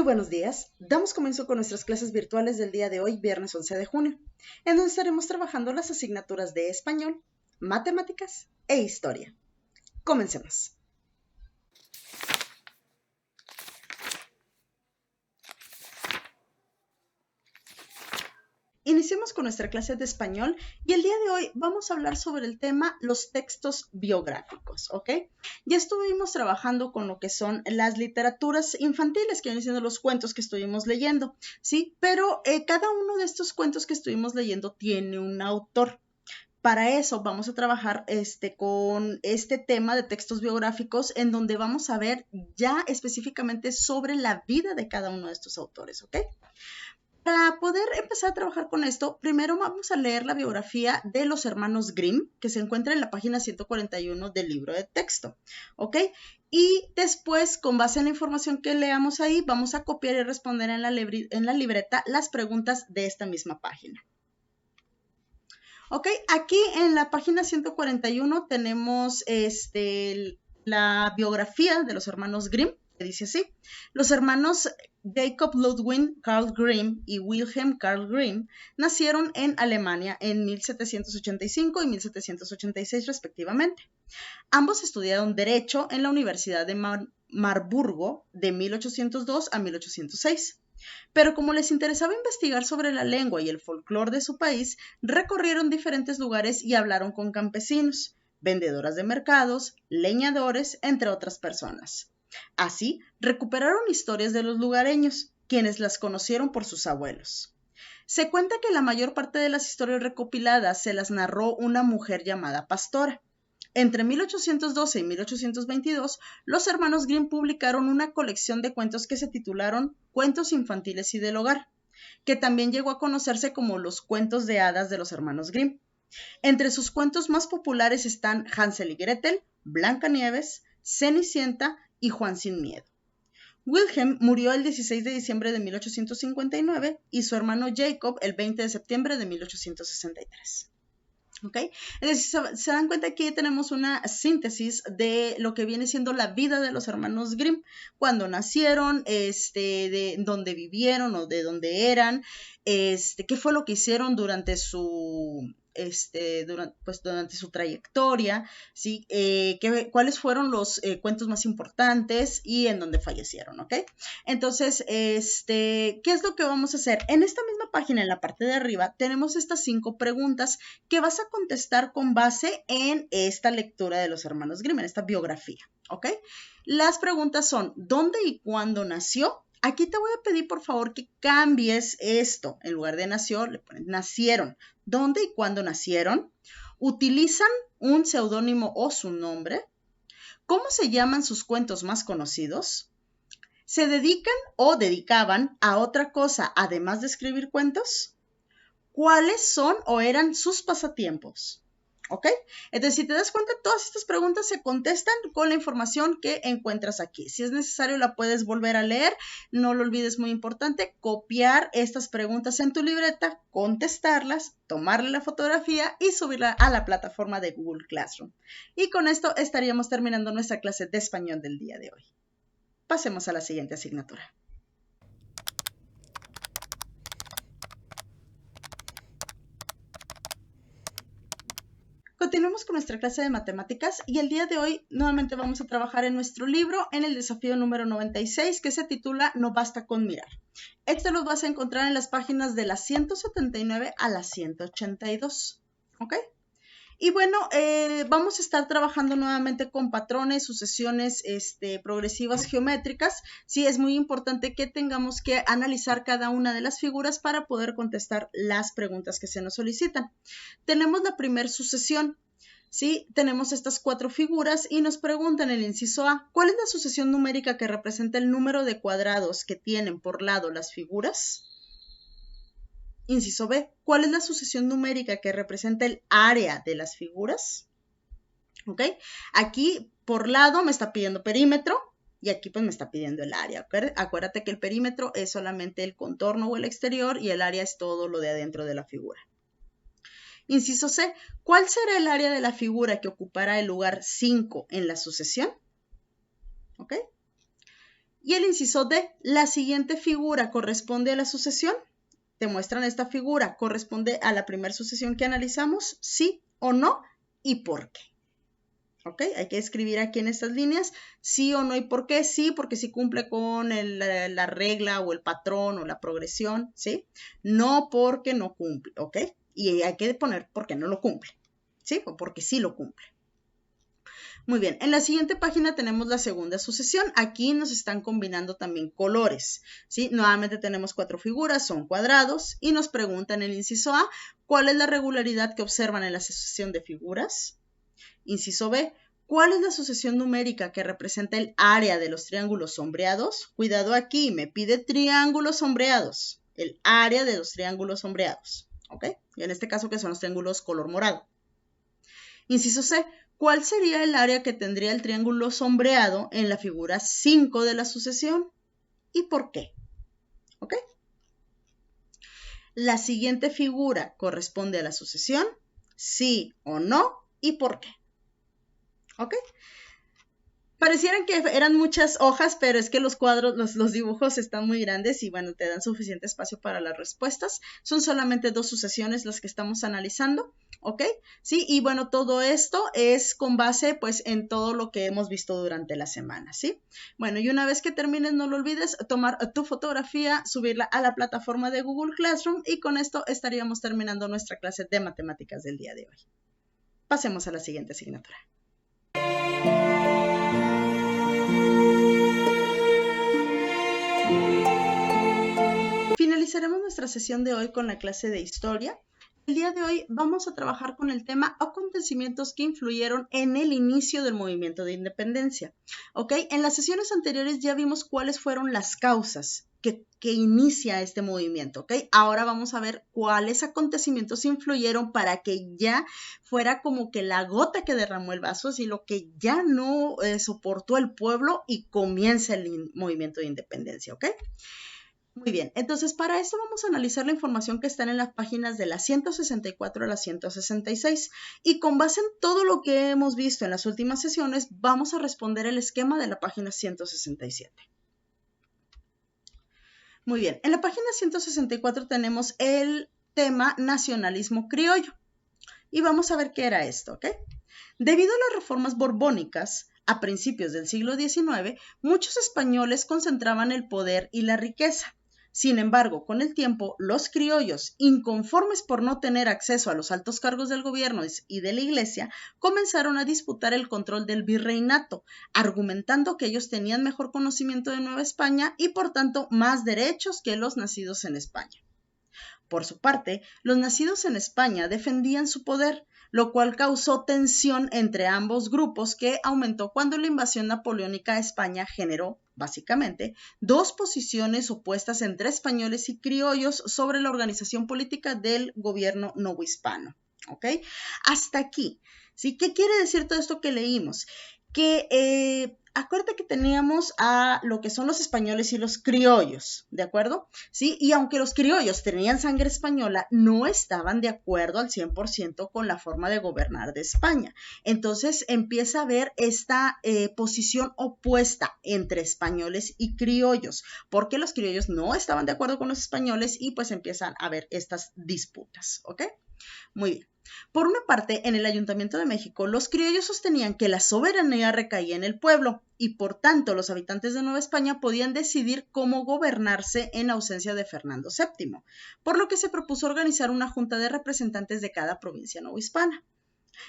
buenos días. Damos comienzo con nuestras clases virtuales del día de hoy, viernes 11 de junio, en donde estaremos trabajando las asignaturas de español, matemáticas e historia. Comencemos. Iniciemos con nuestra clase de español y el día de hoy vamos a hablar sobre el tema los textos biográficos, ¿ok? Ya estuvimos trabajando con lo que son las literaturas infantiles, que vienen siendo los cuentos que estuvimos leyendo, ¿sí? Pero cada uno de estos cuentos que estuvimos leyendo tiene un autor. Para eso vamos a trabajar con este tema de textos biográficos en donde vamos a ver ya específicamente sobre la vida de cada uno de estos autores, ¿ok? Para poder empezar a trabajar con esto, primero vamos a leer la biografía de los hermanos Grimm, que se encuentra en la página 141 del libro de texto, ¿ok? Y después, con base en la información que leamos ahí, vamos a copiar y responder en la libreta las preguntas de esta misma página. ¿Ok? Aquí en la página 141 tenemos la biografía de los hermanos Grimm, que dice así. Los hermanos Jacob Ludwig Karl Grimm y Wilhelm Karl Grimm nacieron en Alemania en 1785 y 1786 respectivamente. Ambos estudiaron Derecho en la Universidad de Marburgo de 1802 a 1806. Pero como les interesaba investigar sobre la lengua y el folclore de su país, recorrieron diferentes lugares y hablaron con campesinos, vendedoras de mercados, leñadores, entre otras personas. Así, recuperaron historias de los lugareños, quienes las conocieron por sus abuelos. Se cuenta que la mayor parte de las historias recopiladas se las narró una mujer llamada Pastora. Entre 1812 y 1822, los hermanos Grimm publicaron una colección de cuentos que se titularon Cuentos infantiles y del hogar, que también llegó a conocerse como los cuentos de hadas de los hermanos Grimm. Entre sus cuentos más populares están Hansel y Gretel, Blancanieves, Cenicienta y Juan sin Miedo. Wilhelm murió el 16 de diciembre de 1859 y su hermano Jacob el 20 de septiembre de 1863. ¿Ok? Entonces, se dan cuenta que tenemos una síntesis de lo que viene siendo la vida de los hermanos Grimm, cuando nacieron, de dónde vivieron o de dónde eran, qué fue lo que hicieron durante su durante su trayectoria, ¿sí? Cuáles fueron los cuentos más importantes y en dónde fallecieron, ¿ok? Entonces, ¿qué es lo que vamos a hacer? En esta misma página, en la parte de arriba, tenemos estas 5 preguntas que vas a contestar con base en esta lectura de los hermanos Grimm, en esta biografía, ¿ok? Las preguntas son, ¿dónde y cuándo nació? Aquí te voy a pedir, por favor, que cambies esto. En lugar de nació, le pones nacieron. ¿Dónde y cuándo nacieron? ¿Utilizan un seudónimo o su nombre? ¿Cómo se llaman sus cuentos más conocidos? ¿Se dedican o dedicaban a otra cosa además de escribir cuentos? ¿Cuáles son o eran sus pasatiempos? ¿Ok? Entonces, si te das cuenta, todas estas preguntas se contestan con la información que encuentras aquí. Si es necesario, la puedes volver a leer. No lo olvides, muy importante, copiar estas preguntas en tu libreta, contestarlas, tomarle la fotografía y subirla a la plataforma de Google Classroom. Y con esto estaríamos terminando nuestra clase de español del día de hoy. Pasemos a la siguiente asignatura. Continuamos con nuestra clase de matemáticas y el día de hoy nuevamente vamos a trabajar en nuestro libro en el desafío número 96 que se titula No basta con mirar. Este lo vas a encontrar en las páginas de las 179 a las 182, ¿ok? Y bueno, vamos a estar trabajando nuevamente con patrones, sucesiones progresivas geométricas. Sí, es muy importante que tengamos que analizar cada una de las figuras para poder contestar las preguntas que se nos solicitan. Tenemos la primera sucesión. Sí, tenemos estas 4 figuras y nos preguntan en el inciso A, ¿cuál es la sucesión numérica que representa el número de cuadrados que tienen por lado las figuras? Inciso B, ¿cuál es la sucesión numérica que representa el área de las figuras? ¿Ok? Aquí por lado me está pidiendo perímetro y aquí pues me está pidiendo el área. ¿Ok? Acuérdate que el perímetro es solamente el contorno o el exterior y el área es todo lo de adentro de la figura. Inciso C, ¿cuál será el área de la figura que ocupará el lugar 5 en la sucesión? ¿Ok? Y el inciso D, la siguiente figura corresponde a la sucesión. Te muestran esta figura, corresponde a la primera sucesión que analizamos, sí o no, y por qué. ¿Ok? Hay que escribir aquí en estas líneas sí o no y por qué. Sí, porque sí cumple con la regla o el patrón o la progresión, ¿sí? No porque no cumple, ¿ok? Y hay que poner porque no lo cumple, ¿sí? O porque sí lo cumple. Muy bien, en la siguiente página tenemos la segunda sucesión. Aquí nos están combinando también colores, ¿sí? Nuevamente tenemos 4 figuras, son cuadrados y nos preguntan en el inciso A, ¿cuál es la regularidad que observan en la sucesión de figuras? Inciso B, ¿cuál es la sucesión numérica que representa el área de los triángulos sombreados? Cuidado aquí, me pide triángulos sombreados, el área de los triángulos sombreados, ¿ok? Y en este caso que son los triángulos color morado. Inciso C, ¿cuál sería el área que tendría el triángulo sombreado en la figura 5 de la sucesión? ¿Y por qué? ¿Ok? La siguiente figura corresponde a la sucesión, sí o no, ¿y por qué? ¿Ok? Parecieran que eran muchas hojas, pero es que los cuadros, los dibujos están muy grandes y bueno, te dan suficiente espacio para las respuestas. Son solamente 2 sucesiones las que estamos analizando, ¿ok? Sí, y bueno, todo esto es con base pues en todo lo que hemos visto durante la semana, ¿sí? Bueno, y una vez que termines, no lo olvides, tomar tu fotografía, subirla a la plataforma de Google Classroom y con esto estaríamos terminando nuestra clase de matemáticas del día de hoy. Pasemos a la siguiente asignatura. Finalizaremos nuestra sesión de hoy con la clase de historia. El día de hoy vamos a trabajar con el tema acontecimientos que influyeron en el inicio del movimiento de independencia. ¿Ok? En las sesiones anteriores ya vimos cuáles fueron las causas que inicia este movimiento. ¿Ok? Ahora vamos a ver cuáles acontecimientos influyeron para que ya fuera como que la gota que derramó el vaso, así lo que ya no soportó el pueblo y comienza el movimiento de independencia. ¿Ok? Muy bien, entonces para esto vamos a analizar la información que están en las páginas de la 164 a la 166 y con base en todo lo que hemos visto en las últimas sesiones vamos a responder el esquema de la página 167. Muy bien, en la página 164 tenemos el tema nacionalismo criollo y vamos a ver qué era esto, ¿ok? Debido a las reformas borbónicas, a principios del siglo XIX, muchos españoles concentraban el poder y la riqueza. Sin embargo, con el tiempo, los criollos, inconformes por no tener acceso a los altos cargos del gobierno y de la iglesia, comenzaron a disputar el control del virreinato, argumentando que ellos tenían mejor conocimiento de Nueva España y, por tanto, más derechos que los nacidos en España. Por su parte, los nacidos en España defendían su poder, lo cual causó tensión entre ambos grupos que aumentó cuando la invasión napoleónica a España generó, básicamente, 2 posiciones opuestas entre españoles y criollos sobre la organización política del gobierno novohispano. ¿Ok? Hasta aquí. ¿Sí? ¿Qué quiere decir todo esto que leímos? Que acuérdate que teníamos a lo que son los españoles y los criollos, ¿de acuerdo? ¿Sí? Y aunque los criollos tenían sangre española, no estaban de acuerdo al 100% con la forma de gobernar de España. Entonces empieza a haber esta posición opuesta entre españoles y criollos, porque los criollos no estaban de acuerdo con los españoles y pues empiezan a haber estas disputas, ¿ok? Muy bien. Por una parte, en el Ayuntamiento de México, los criollos sostenían que la soberanía recaía en el pueblo y, por tanto, los habitantes de Nueva España podían decidir cómo gobernarse en ausencia de Fernando VII, por lo que se propuso organizar una junta de representantes de cada provincia novohispana.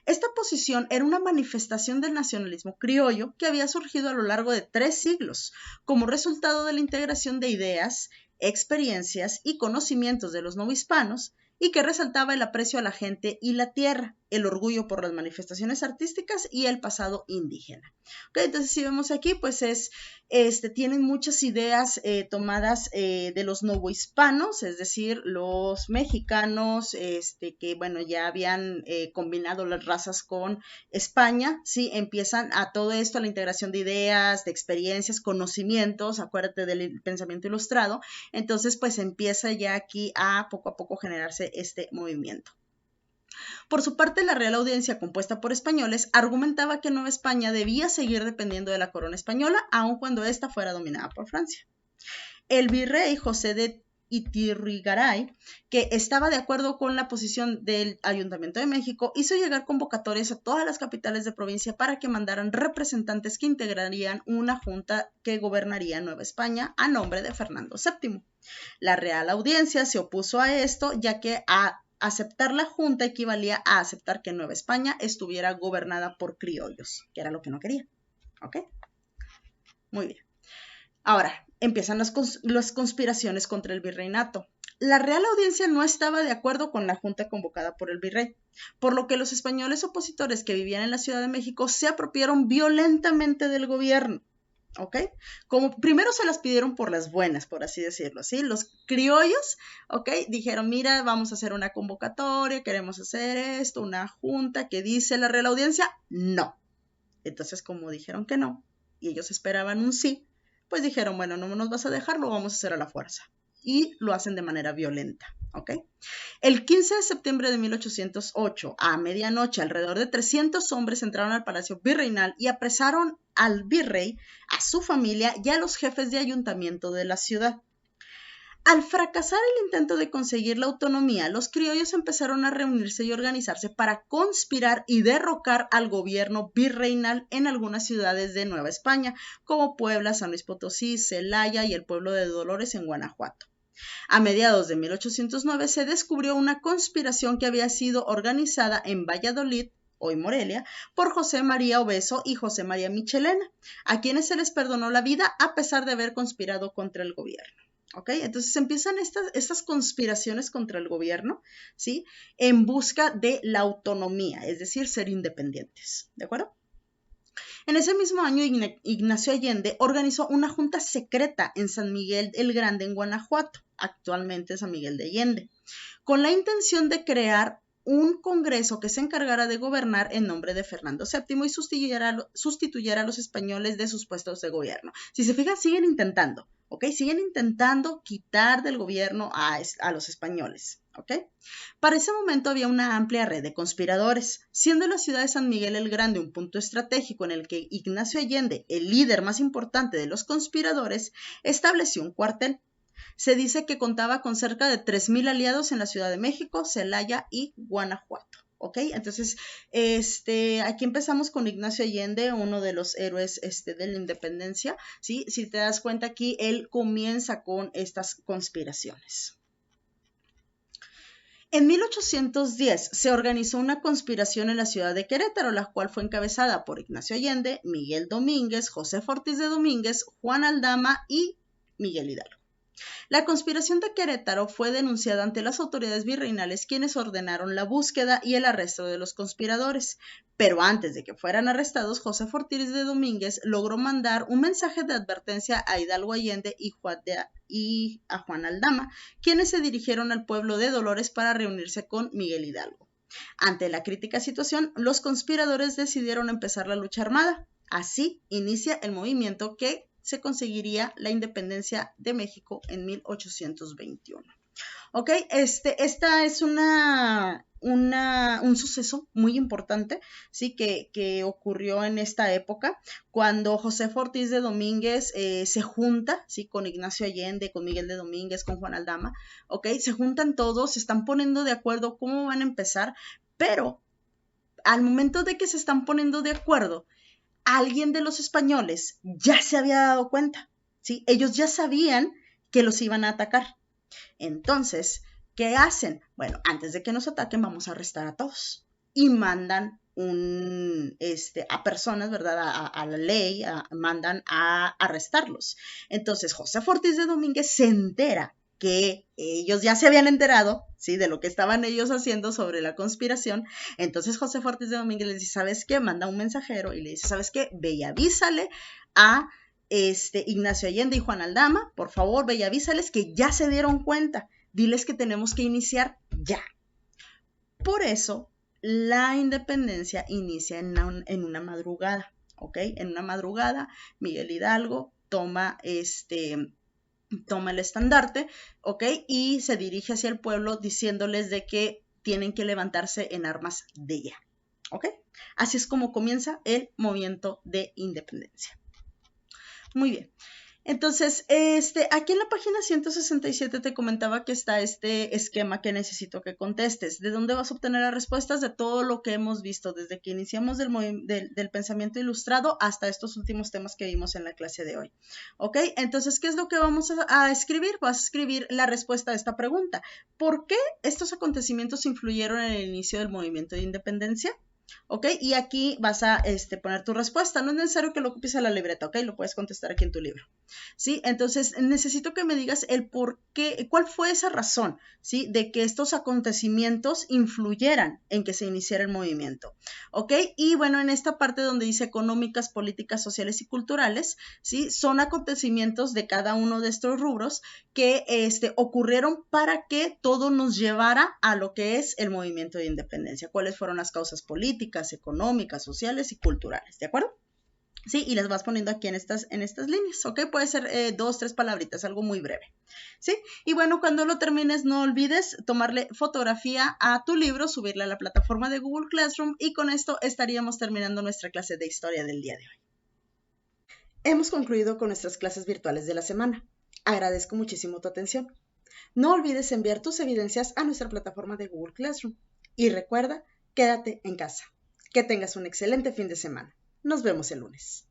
Esta posición era una manifestación del nacionalismo criollo que había surgido a lo largo de 3 siglos, como resultado de la integración de ideas, experiencias y conocimientos de los novohispanos, y que resaltaba el aprecio a la gente y la tierra, el orgullo por las manifestaciones artísticas y el pasado indígena. Okay, entonces, si vemos aquí, pues tienen muchas ideas tomadas de los novohispanos, es decir, los mexicanos que, bueno, ya habían combinado las razas con España, ¿sí? Empiezan a todo esto, a la integración de ideas, de experiencias, conocimientos, acuérdate del pensamiento ilustrado, entonces, pues empieza ya aquí a poco generarse este movimiento. Por su parte, la Real Audiencia, compuesta por españoles, argumentaba que Nueva España debía seguir dependiendo de la corona española, aun cuando ésta fuera dominada por Francia. El virrey José de Iturrigaray, que estaba de acuerdo con la posición del Ayuntamiento de México, hizo llegar convocatorias a todas las capitales de provincia para que mandaran representantes que integrarían una junta que gobernaría Nueva España a nombre de Fernando VII. La Real Audiencia se opuso a esto, ya que aceptar la junta equivalía a aceptar que Nueva España estuviera gobernada por criollos, que era lo que no quería. ¿Ok? Muy bien. Ahora, empiezan las conspiraciones contra el virreinato. La Real Audiencia no estaba de acuerdo con la junta convocada por el virrey, por lo que los españoles opositores que vivían en la Ciudad de México se apropiaron violentamente del gobierno. ¿Ok? Como primero se las pidieron por las buenas, por así decirlo, ¿sí? Los criollos, ¿ok? Dijeron, mira, vamos a hacer una convocatoria, queremos hacer esto, una junta, ¿qué dice la Real Audiencia? No. Entonces, como dijeron que no, y ellos esperaban un sí, pues dijeron, bueno, no nos vas a dejar, lo vamos a hacer a la fuerza. Y lo hacen de manera violenta, ¿ok? El 15 de septiembre de 1808, a medianoche, alrededor de 300 hombres entraron al Palacio Virreinal y apresaron al virrey, a su familia y a los jefes de ayuntamiento de la ciudad. Al fracasar el intento de conseguir la autonomía, los criollos empezaron a reunirse y organizarse para conspirar y derrocar al gobierno virreinal en algunas ciudades de Nueva España, como Puebla, San Luis Potosí, Celaya y el pueblo de Dolores en Guanajuato. A mediados de 1809 se descubrió una conspiración que había sido organizada en Valladolid, hoy Morelia, por José María Obeso y José María Michelena, a quienes se les perdonó la vida a pesar de haber conspirado contra el gobierno. ¿Ok? Entonces empiezan estas conspiraciones contra el gobierno, ¿sí? En busca de la autonomía, es decir, ser independientes, ¿de acuerdo? En ese mismo año, Ignacio Allende organizó una junta secreta en San Miguel el Grande, en Guanajuato, actualmente San Miguel de Allende, con la intención de crear un congreso que se encargara de gobernar en nombre de Fernando VII y sustituyera a los españoles de sus puestos de gobierno. Si se fijan, siguen intentando, ¿ok? Siguen intentando quitar del gobierno a los españoles, ¿ok? Para ese momento había una amplia red de conspiradores, siendo la ciudad de San Miguel el Grande un punto estratégico en el que Ignacio Allende, el líder más importante de los conspiradores, estableció un cuartel. Se dice que contaba con cerca de 3,000 aliados en la Ciudad de México, Celaya y Guanajuato. ¿Ok? Entonces, aquí empezamos con Ignacio Allende, uno de los héroes de la independencia, ¿sí? Si te das cuenta aquí, él comienza con estas conspiraciones. En 1810 se organizó una conspiración en la ciudad de Querétaro, la cual fue encabezada por Ignacio Allende, Miguel Domínguez, José Ortiz de Domínguez, Juan Aldama y Miguel Hidalgo. La conspiración de Querétaro fue denunciada ante las autoridades virreinales, quienes ordenaron la búsqueda y el arresto de los conspiradores. Pero antes de que fueran arrestados, José Ortiz de Domínguez logró mandar un mensaje de advertencia a Hidalgo Allende y a Juan Aldama, quienes se dirigieron al pueblo de Dolores para reunirse con Miguel Hidalgo. Ante la crítica situación, los conspiradores decidieron empezar la lucha armada. Así inicia el movimiento que se conseguiría la independencia de México en 1821. ¿Ok? Esta es un suceso muy importante, ¿sí? Que ocurrió en esta época, cuando José Ortiz de Domínguez se junta, ¿sí? Con Ignacio Allende, con Miguel de Domínguez, con Juan Aldama, ¿ok? Se juntan todos, se están poniendo de acuerdo cómo van a empezar, pero al momento de que se están poniendo de acuerdo, alguien de los españoles ya se había dado cuenta, ¿sí? Ellos ya sabían que los iban a atacar. Entonces, ¿qué hacen? Bueno, antes de que nos ataquen, vamos a arrestar a todos. Y mandan a personas, ¿verdad? A la ley, mandan a arrestarlos. Entonces, José Ortiz de Domínguez se entera que ellos ya se habían enterado, ¿sí? De lo que estaban ellos haciendo sobre la conspiración. Entonces José Ortiz de Domínguez le dice, ¿sabes qué? Manda un mensajero y le dice, ¿sabes qué? Ve y avísale a Ignacio Allende y Juan Aldama, por favor, ve y avísales que ya se dieron cuenta. Diles que tenemos que iniciar ya. Por eso, la independencia inicia en una madrugada, ¿ok? En una madrugada, Miguel Hidalgo toma el estandarte, ¿ok? Y se dirige hacia el pueblo diciéndoles de que tienen que levantarse en armas de ya. ¿Ok? Así es como comienza el movimiento de independencia. Muy bien. Entonces, aquí en la página 167 te comentaba que está este esquema que necesito que contestes. ¿De dónde vas a obtener las respuestas? De todo lo que hemos visto desde que iniciamos del pensamiento ilustrado hasta estos últimos temas que vimos en la clase de hoy. ¿Ok? Entonces, ¿qué es lo que vamos a escribir? Vas a escribir la respuesta a esta pregunta. ¿Por qué estos acontecimientos influyeron en el inicio del movimiento de independencia? ¿Ok? Y aquí vas a poner tu respuesta. No es necesario que lo copies a la libreta, ¿ok? Lo puedes contestar aquí en tu libro. ¿Sí? Entonces, necesito que me digas el por qué, cuál fue esa razón, ¿sí? De que estos acontecimientos influyeran en que se iniciara el movimiento, ¿ok? Y bueno, en esta parte donde dice económicas, políticas, sociales y culturales, ¿sí? Son acontecimientos de cada uno de estos rubros que ocurrieron para que todo nos llevara a lo que es el movimiento de independencia. ¿Cuáles fueron las causas políticas, económicas, sociales y culturales? ¿De acuerdo? Sí, y las vas poniendo aquí en estas líneas, ¿ok? Puede ser 2, 3 palabritas, algo muy breve, ¿sí? Y bueno, cuando lo termines, no olvides tomarle fotografía a tu libro, subirla a la plataforma de Google Classroom y con esto estaríamos terminando nuestra clase de historia del día de hoy. Hemos concluido con nuestras clases virtuales de la semana. Agradezco muchísimo tu atención. No olvides enviar tus evidencias a nuestra plataforma de Google Classroom. Y recuerda, quédate en casa. Que tengas un excelente fin de semana. Nos vemos el lunes.